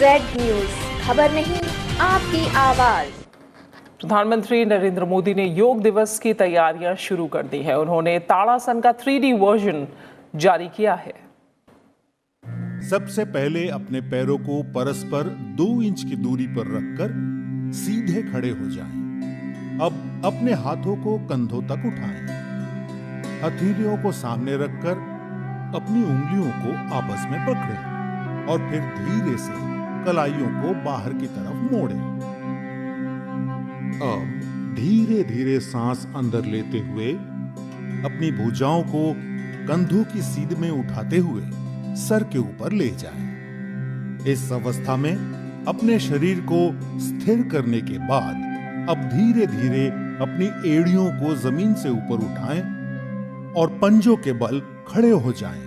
Z news, खबर नहीं आपकी आवाज। प्रधानमंत्री नरेंद्र मोदी ने योग दिवस की तैयारियां शुरू कर दी है। उन्होंने ताड़ासन का 3D वर्जन जारी किया है। सबसे पहले अपने पैरों को परस्पर 2 इंच की दूरी पर रखकर सीधे खड़े हो जाएं। अब अपने हाथों को कंधों तक उठाएं। हथेलियों को सामने रखकर अपनी उंगलियों को आपस में पकड़ें और फिर धीरे से कलाइयों को बाहर की तरफ मोड़ें। अब धीरे धीरे सांस अंदर लेते हुए अपनी भुजाओं को कंधों की सीध में उठाते हुए सर के ऊपर ले जाएं। इस अवस्था में अपने शरीर को स्थिर करने के बाद अब धीरे धीरे अपनी एड़ियों को जमीन से ऊपर उठाएं और पंजों के बल खड़े हो जाएं।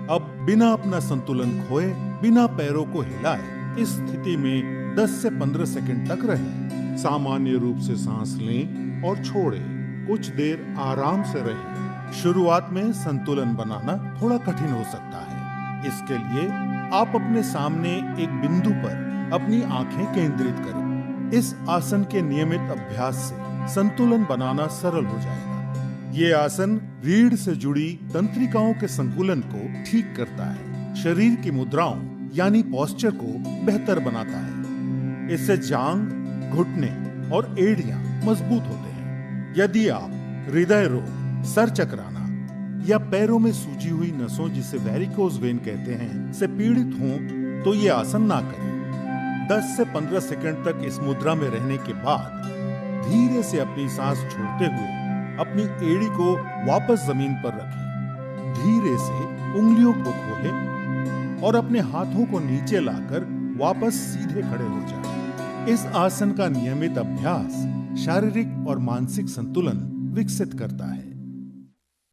अब बिना अपना संतुलन खोए, बिना पैरों को हिलाए इस स्थिति में 10 से 15 सेकंड तक रहें। सामान्य रूप से सांस लें और छोड़ें। कुछ देर आराम से रहें। शुरुआत में संतुलन बनाना थोड़ा कठिन हो सकता है। इसके लिए आप अपने सामने एक बिंदु पर अपनी आंखें केंद्रित करें। इस आसन के नियमित अभ्यास से संतुलन बनाना सरल हो जाएगा। ये आसन रीढ़ से जुड़ी तंत्रिकाओं के संतुलन को ठीक करता है, शरीर की मुद्राओं यानी पोस्चर को बेहतर बनाता है। इससे जांग, घुटने और एड़ियां मजबूत होते हैं। यदि आप हृदय रोग, सर चकराना या पैरों में सूजी हुई नसों जिसे वेरिकोज वेन कहते हैं से पीड़ित हों तो ये आसन ना करें। 10 से 15 सेकंड तक इस मुद्रा में रहने के बाद धीरे से अपनी सांस छोड़ते हुए अपनी एड़ी को वापस जमीन पर रखें। धीरे से उंगलियों को खोलें और अपने हाथों को नीचे लाकर वापस सीधे खड़े हो जाएं। इस आसन का नियमित अभ्यास शारीरिक और मानसिक संतुलन विकसित करता है।